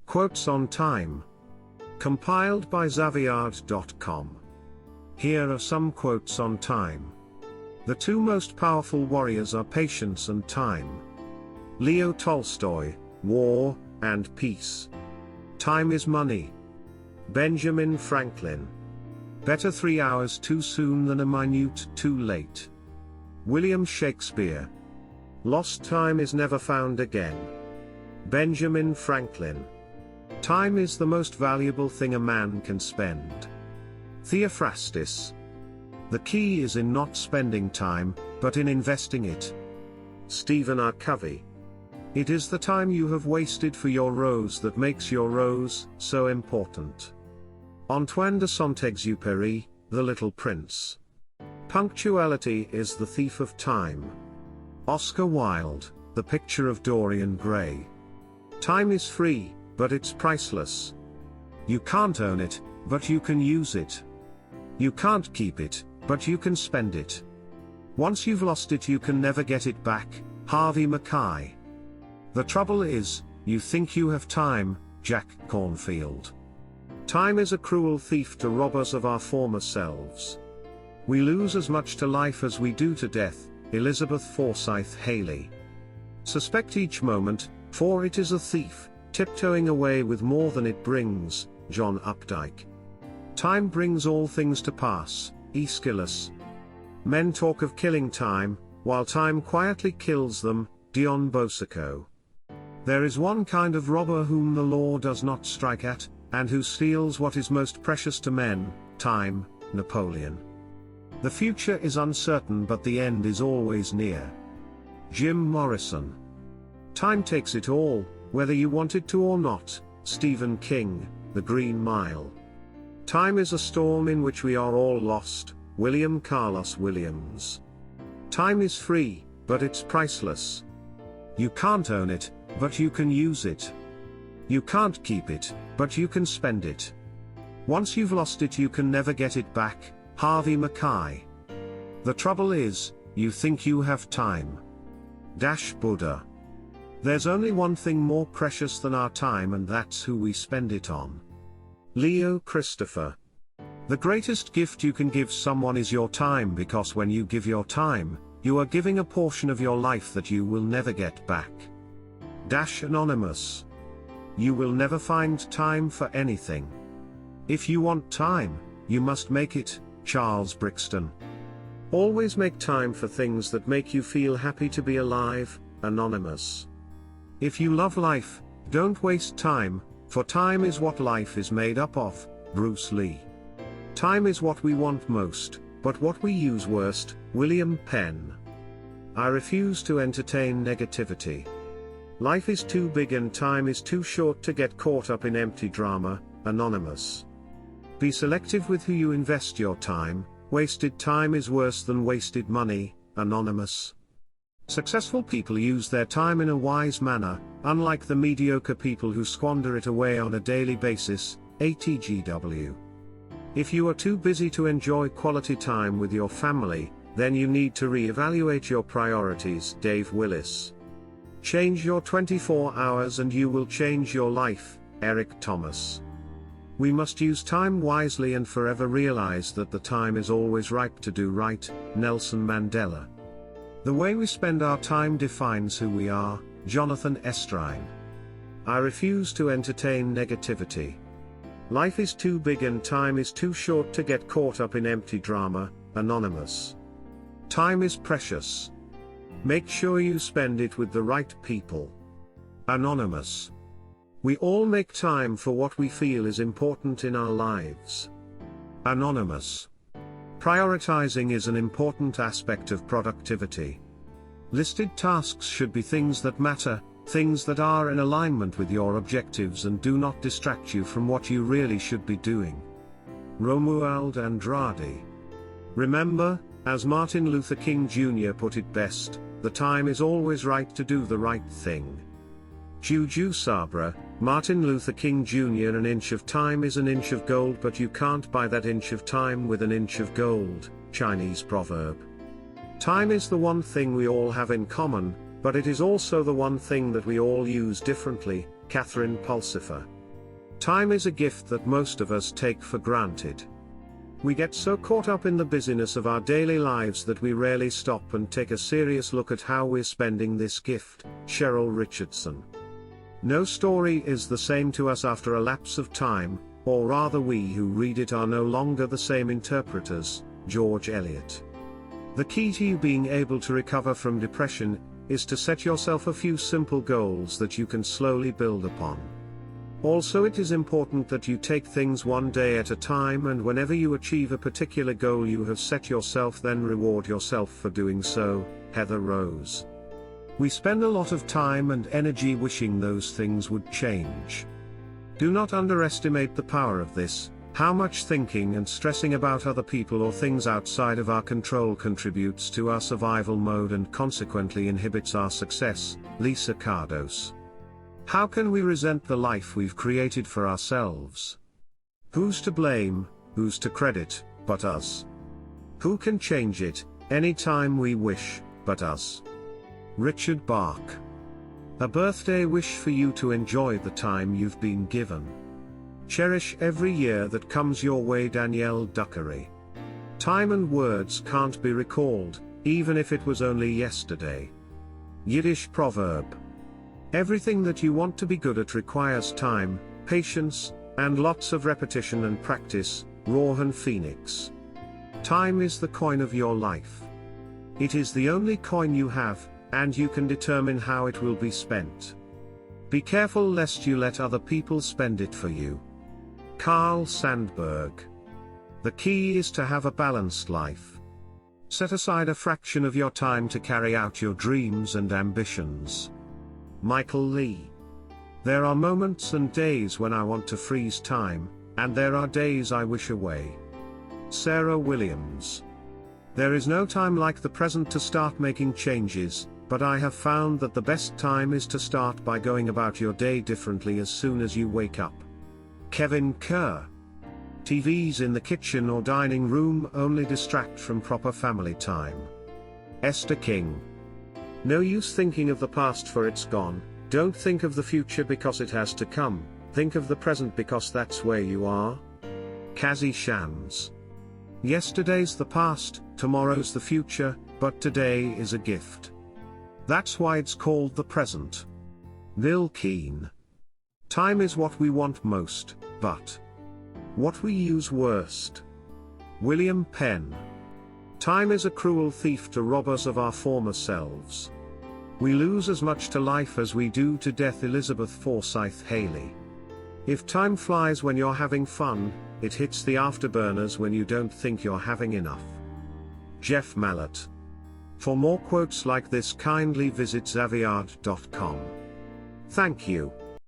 Quotes on Time. Compiled by Zaviad.com. Here are some quotes on time. The two most powerful warriors are patience and time. Leo Tolstoy, War and Peace. Time is money. Benjamin Franklin. Better 3 hours too soon than a minute too late. William Shakespeare. Lost time is never found again. Benjamin Franklin. Time is the most valuable thing a man can spend. Theophrastus. The key is in not spending time, but in investing it. Stephen R. Covey. It is the time you have wasted for your rose that makes your rose so important. Antoine de Saint-Exupéry, The Little Prince. Punctuality is the thief of time. Oscar Wilde, The Picture of Dorian Gray. Time is free, but it's priceless. You can't own it, but you can use it. You can't keep it, but you can spend it. Once you've lost it, you can never get it back. Harvey Mackay. The trouble is, you think you have time. Jack Cornfield. Time is a cruel thief to rob us of our former selves. We lose as much to life as we do to death. Elizabeth Forsyth Haley. Suspect each moment, for it is a thief, tiptoeing away with more than it brings. John Updike. Time brings all things to pass. Aeschylus. Men talk of killing time, while time quietly kills them. Dion Bosco. There is one kind of robber whom the law does not strike at, and who steals what is most precious to men, time. Napoleon. The future is uncertain, but the end is always near. Jim Morrison. Time takes it all, whether you want it to or not. Stephen King, The Green Mile. Time is a storm in which we are all lost. William Carlos Williams. Time is free, but it's priceless. You can't own it, but you can use it. You can't keep it, but you can spend it. Once you've lost it, you can never get it back. Harvey Mackay. The trouble is, you think you have time. Buddha. There's only one thing more precious than our time, and that's who we spend it on. Leo Christopher. The greatest gift you can give someone is your time, because when you give your time, you are giving a portion of your life that you will never get back. Anonymous. You will never find time for anything. If you want time, you must make it. Charles Brixton. Always make time for things that make you feel happy to be alive. Anonymous. If you love life, don't waste time, for time is what life is made up of. Bruce Lee. Time is what we want most, but what we use worst. William Penn. I refuse to entertain negativity. Life is too big and time is too short to get caught up in empty drama. Anonymous. Be selective with who you invest your time. Wasted time is worse than wasted money. Anonymous. Successful people use their time in a wise manner, unlike the mediocre people who squander it away on a daily basis. ATGW. If you are too busy to enjoy quality time with your family, then you need to re-evaluate your priorities. Dave Willis. Change your 24 hours and you will change your life. Eric Thomas. We must use time wisely and forever realize that the time is always ripe to do right. Nelson Mandela. The way we spend our time defines who we are. Jonathan Estrein. I refuse to entertain negativity. Life is too big and time is too short to get caught up in empty drama. Anonymous. Time is precious. Make sure you spend it with the right people. Anonymous. We all make time for what we feel is important in our lives. Anonymous. Prioritizing is an important aspect of productivity. Listed tasks should be things that matter, things that are in alignment with your objectives and do not distract you from what you really should be doing. Romuald Andrade. Remember, as Martin Luther King Jr. put it best, the time is always right to do the right thing. Juju Sabra. Martin Luther King Jr. An inch of time is an inch of gold, but you can't buy that inch of time with an inch of gold. Chinese proverb. Time is the one thing we all have in common, but it is also the one thing that we all use differently. Catherine Pulsifer. Time is a gift that most of us take for granted. We get so caught up in the busyness of our daily lives that we rarely stop and take a serious look at how we're spending this gift. Cheryl Richardson. No story is the same to us after a lapse of time, or rather we who read it are no longer the same interpreters. George Eliot. The key to you being able to recover from depression is to set yourself a few simple goals that you can slowly build upon. Also, it is important that you take things one day at a time, and whenever you achieve a particular goal you have set yourself, then reward yourself for doing so. Heather Rose. We spend a lot of time and energy wishing those things would change. Do not underestimate the power of this. How much thinking and stressing about other people or things outside of our control contributes to our survival mode and consequently inhibits our success. Lisa Cardos. How can we resent the life we've created for ourselves? Who's to blame, who's to credit, but us? Who can change it, anytime we wish, but us? Richard Bach. A birthday wish for you to enjoy the time you've been given. Cherish every year that comes your way. Danielle Duckery. Time and words can't be recalled, even if it was only yesterday. Yiddish proverb. Everything that you want to be good at requires time, patience, and lots of repetition and practice. Rohan Phoenix. Time is the coin of your life. It is the only coin you have, and you can determine how it will be spent. Be careful lest you let other people spend it for you. Carl Sandburg. The key is to have a balanced life. Set aside a fraction of your time to carry out your dreams and ambitions. Michael Lee. There are moments and days when I want to freeze time, and there are days I wish away. Sarah Williams. There is no time like the present to start making changes, but I have found that the best time is to start by going about your day differently as soon as you wake up. Kevin Kerr. TVs in the kitchen or dining room only distract from proper family time. Esther King. No use thinking of the past, for it's gone. Don't think of the future because it has to come. Think of the present because that's where you are. Kazi Shams. Yesterday's the past, tomorrow's the future, but today is a gift. That's why it's called the present. Bill Keane. Time is what we want most, but what we use worst. William Penn. Time is a cruel thief to rob us of our former selves. We lose as much to life as we do to death. Elizabeth Forsyth Haley. If time flies when you're having fun, it hits the afterburners when you don't think you're having enough. Jeff Mallett. For more quotes like this, kindly visit Zaviad.com. Thank you.